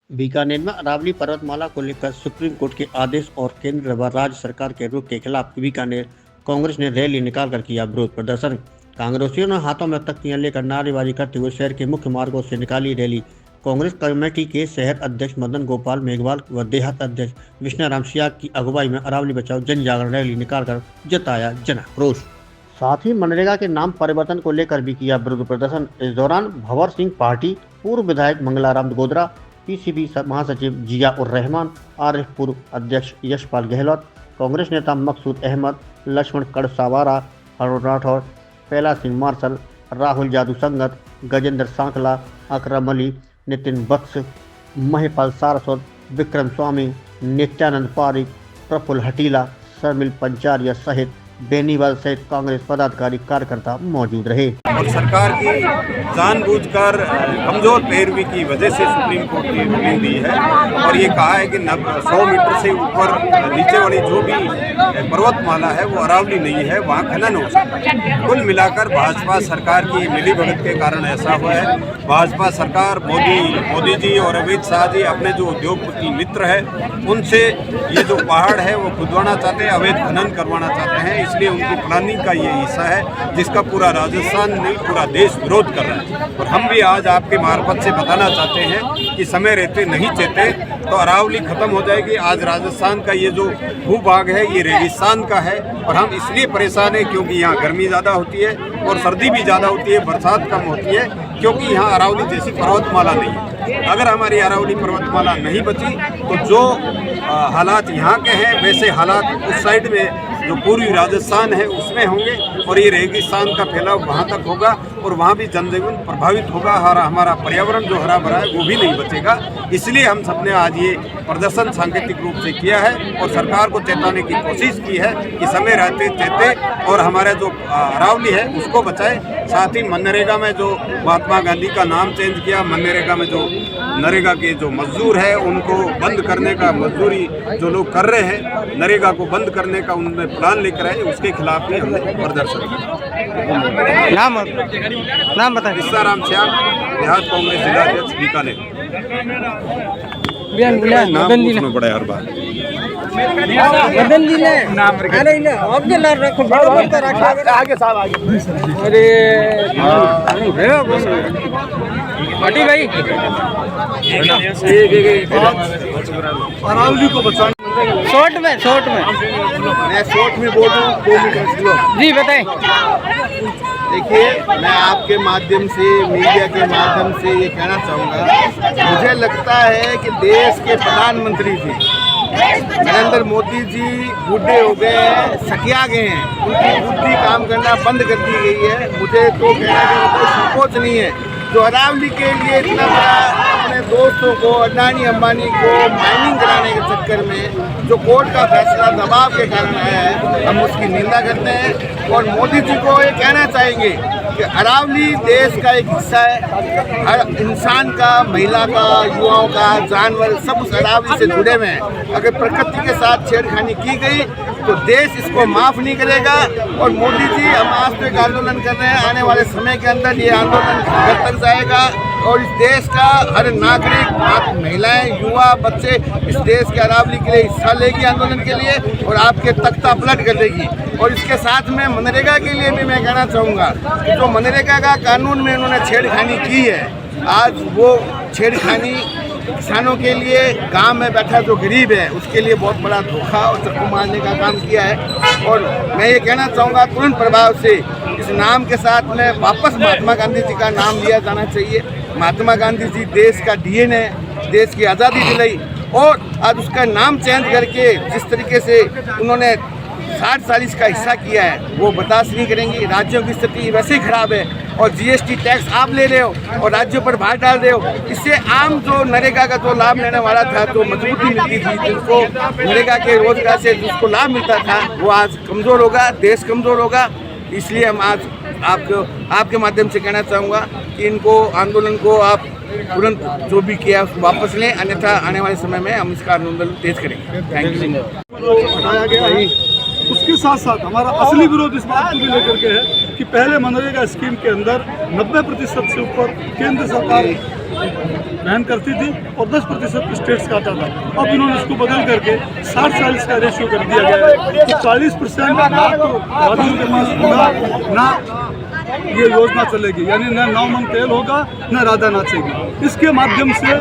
बीकानेर में अरावली पर्वतमाला को लेकर सुप्रीम कोर्ट के आदेश और केंद्र व राज्य सरकार के रुख के खिलाफ बीकानेर कांग्रेस ने रैली निकालकर किया विरोध प्रदर्शन। कांग्रेसियों ने हाथों में तख्तियां लेकर नारेबाजी करते हुए शहर के मुख्य मार्गों से निकाली रैली। कांग्रेस कमेटी के शहर अध्यक्ष मदन गोपाल मेघवाल व देहात अध्यक्ष विष्णुराम सियाग की अगुवाई में अरावली बचाओ जन जागरण रैली निकालकर जताया जन आक्रोश। साथ ही मनरेगा के नाम परिवर्तन को लेकर भी किया विरोध प्रदर्शन। इस दौरान भंवर सिंह पार्टी, पूर्व विधायक मंगलाराम गोदरा, पीसीबी महासचिव जिया उर रहमान, आरएफ पूर्व अध्यक्ष यशपाल गहलोत, कांग्रेस नेता मकसूद अहमद, लक्ष्मण कड़सावारा, अरुण राठौर, पैला सिंह मार्शल, राहुल जादू संगत, गजेंद्र सांकला, अकरम अली, नितिन बख्श, महिपाल सारस्वत, विक्रम स्वामी, नित्यानंद पारिक, प्रफुल्ल हटीला, शर्मिल पंचारिया सहित बेनीवाल सहित कांग्रेस पदाधिकारी कार्यकर्ता मौजूद रहे। और सरकार की जानबूझकर कमजोर पैरवी की वजह से सुप्रीम कोर्ट ने रूलिंग दी है और ये कहा है कि 100 मीटर से ऊपर नीचे वाली जो भी पर्वतमाला है वो अरावली नहीं है, वहाँ खनन हो सकता है। कुल मिलाकर भाजपा सरकार की मिलीभगत के कारण ऐसा हुआ है। भाजपा सरकार मोदी जी और अमित शाह जी अपने जो उद्योगपति मित्र है उनसे ये जो पहाड़ है वो खुदवाना चाहते हैं, अवैध खनन करवाना चाहते हैं। इसलिए उनकी प्लानिंग का ये हिस्सा है जिसका पूरा राजस्थान नहीं पूरा देश विरोध कर रहा है। और हम भी आज आपके मार्फत से बताना चाहते हैं कि समय रहते नहीं चाहते तो अरावली खत्म हो जाएगी। आज राजस्थान का ये जो भूभाग है ये रेगिस्तान का है और हम इसलिए परेशान हैं क्योंकि यहाँ गर्मी ज़्यादा होती है और सर्दी भी ज़्यादा होती है, बरसात कम होती है, क्योंकि यहाँ अरावली जैसी पर्वतमाला नहीं है। अगर हमारी अरावली पर्वतमाला नहीं बची तो जो हालात यहाँ के हैं वैसे हालात उस साइड में जो पूर्वी राजस्थान है उसमें होंगे और ये रेगिस्तान का फैलाव वहाँ तक होगा और वहाँ भी जनजीवन प्रभावित होगा। हमारा पर्यावरण जो हरा भरा है वो भी नहीं बचेगा। इसलिए हम सबने आज ये प्रदर्शन सांकेतिक रूप से किया है और सरकार को चेताने की कोशिश की है कि समय रहते चेते और हमारा जो अरावली है उसको बचाए। साथ ही मनरेगा में जो महात्मा गांधी का नाम चेंज किया, मनरेगा में जो नरेगा के जो मजदूर है उनको बंद करने का मजदूरी जो लोग कर रहे हैं, नरेगा को बंद करने का उन्होंने प्लान लेकर आए, उसके खिलाफ भी हमने प्रदर्शन किया। नाम बताएं। विष्णुराम सियाग, देहात कांग्रेस जिलाध्यक्ष बीकानेर। नाम पड़े हर बार आगे साहब आगे। अरे भाई अरावली को बचाने शॉर्ट में मैं शॉर्ट में बोल रहा हूँ जी बताएं। देखिए, मैं आपके माध्यम से, मीडिया के माध्यम से ये कहना चाहूँगा, मुझे लगता है कि देश के प्रधानमंत्री जी नरेंद्र मोदी जी बूढ़े हो गए हैं, सकिया गए हैं, उनकी बुद्धि काम करना बंद कर दी गई है। मुझे तो कहना कि कोई संकोच नहीं है जो अरावली के लिए इतना बड़ा अपने दोस्तों को, अडानी अंबानी को माइनिंग कराने के चक्कर में जो कोर्ट का फैसला दबाव के कारण आया है, हम उसकी निंदा करते हैं। और मोदी जी को ये कहना चाहेंगे कि अरावली देश का एक हिस्सा है। हर इंसान का, महिला का, युवाओं का, जानवर सब उस अरावली से जुड़े हुए हैं। अगर प्रकृति के साथ छेड़खानी की गई तो देश इसको माफ़ नहीं करेगा। और मोदी जी, हम आज तो एक आंदोलन कर रहे हैं, आने वाले समय के अंदर ये आंदोलन घर तक जाएगा और इस देश का हर नागरिक, महिलाएं, युवा, बच्चे इस देश के अरावली के लिए हिस्सा लेगी आंदोलन के लिए और आपके तख्ता पलट कर देगी। और इसके साथ में मनरेगा के लिए भी मैं कहना चाहूँगा कि जो मनरेगा का कानून में उन्होंने छेड़खानी की है, आज वो छेड़खानी किसानों के लिए, गांव में बैठा जो गरीब है उसके लिए बहुत बड़ा धोखा और चक्कू मारने का काम किया है। और मैं ये कहना चाहूँगा तुरंत प्रभाव से इस नाम के साथ में वापस महात्मा गांधी जी का नाम लिया जाना चाहिए। महात्मा गांधी जी देश का डीएनए, देश की आज़ादी दिलाई और आज उसका नाम चेंज करके जिस तरीके से उन्होंने 60 साल इसका हिस्सा किया है वो बर्दाश्त नहीं करेंगी। राज्यों की स्थिति वैसे ही खराब है और जीएसटी टैक्स आप ले रहे हो और राज्यों पर भार डाल रहे हो। इससे आम जो नरेगा का जो लाभ लेने वाला था, तो मजबूती मिलती थी, जिसको नरेगा के रोजगार से जिसको लाभ मिलता था, वो आज कमज़ोर होगा, देश कमज़ोर होगा। इसलिए हम आज आपके माध्यम से कहना चाहूँगा कि इनको आंदोलन को आप तुरंत जो भी किया उसको वापस लें, अन्यथा आने वाले समय में हम इसका आंदोलन तेज करेंगे। Thank you. हटाया गया है, उसके साथ साथ हमारा असली विरोध इस बात को भी लेकर के है कि पहले मनरेगा स्कीम के अंदर 90% से ऊपर केंद्र सरकार वहन करती थी और 10% स्टेट्स का आता था। अब इन्होंने इसको बदल करके 60-40 का रेशियो कर दिया गया है। तो 40% ना तो राज्यों के पास होगा, ना ये योजना चलेगी, यानी न नौ मन तेल होगा न राधा नाचेगी। इसके माध्यम से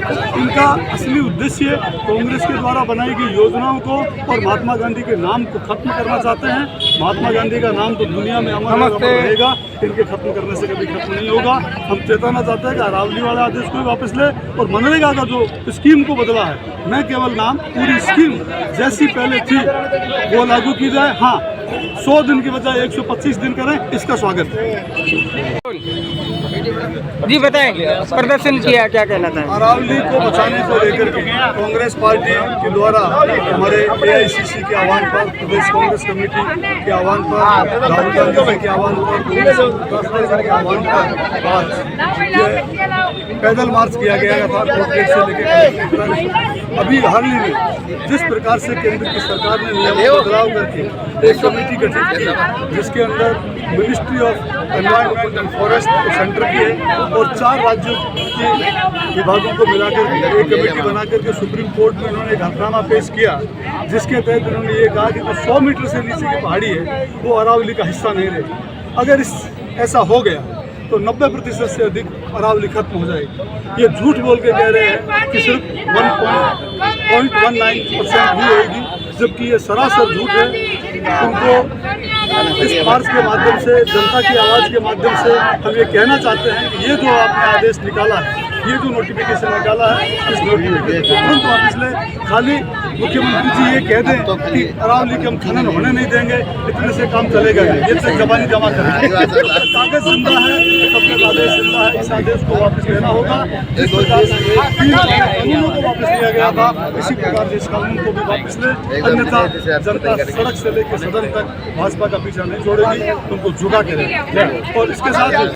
इनका असली उद्देश्य कांग्रेस के द्वारा बनाई गई योजनाओं को और महात्मा गांधी के नाम को खत्म करना चाहते हैं। महात्मा गांधी का नाम तो दुनिया में अमर रहेगा, इनके खत्म करने से कभी खत्म नहीं होगा। हम चेताना चाहते हैं कि अरावली वाला आदेश को वापस ले और मनरेगा का जो स्कीम को बदला है, मैं केवल नाम, पूरी स्कीम जैसी पहले थी वो लागू की जाए। हाँ, 100 दिन की बजाय 125 दिन करें, इसका स्वागत है। जी बताएं, प्रदर्शन किया, क्या कहना था? अरावली को बचाने को लेकर के कांग्रेस पार्टी के द्वारा हमारे AICC के आह्वान पर, प्रदेश कांग्रेस कमेटी के आह्वान पर, राहुल गांधी जी के आह्वान पर, के आह्वान पर आज ये पैदल मार्च किया गया था कोर्ट से लेकर। अभी हाल ही में जिस प्रकार से केंद्र की सरकार ने नियम बदलाव करके एक कमेटी गठित की, जिसके अंदर ministry of environment and forest centre की है और 4 राज्यों के विभागों को मिलाकर एक कमेटी बनाकर के सुप्रीम कोर्ट में उन्होंने एक हलफनामा पेश किया, जिसके तहत उन्होंने ये कहा कि जो 100 मीटर से नीचे की पहाड़ी है वो अरावली का हिस्सा नहीं रही। अगर ऐसा हो गया तो 90% से अधिक अरावली खत्म हो जाएगी। ये झूठ बोल के कह रहे हैं कि सिर्फ 1.19% ही होगी, जबकि ये सरासर झूठ है। उनको इस मार्च के माध्यम से, जनता की आवाज़ के माध्यम से हम ये कहना चाहते हैं कि ये जो आपने आदेश निकाला है, ये जो नोटिफिकेशन निकाला है, इस नोटिफिकेशन को तुरंत वापस ले। खाली मुख्यमंत्री जी ये कह दें कि अरावली के हम खनन होने नहीं देंगे, इतने से काम चलेगा नहीं, ये तक जबानी जमा करेंगे। कागज जिंदा है, तब तक आदेश जिंदा है। इस आदेश को वापस लेना होगा। जिस प्रकार से 3 कानूनों को वापस लिया गया था, इसी प्रकार से इस कानून को भी वापस ले, अन्यथा जनता सड़क से लेकर सदन तक भाजपा का पीछा नहीं छोड़ेगी, उनको झुका के रहेगी। और इसके साथ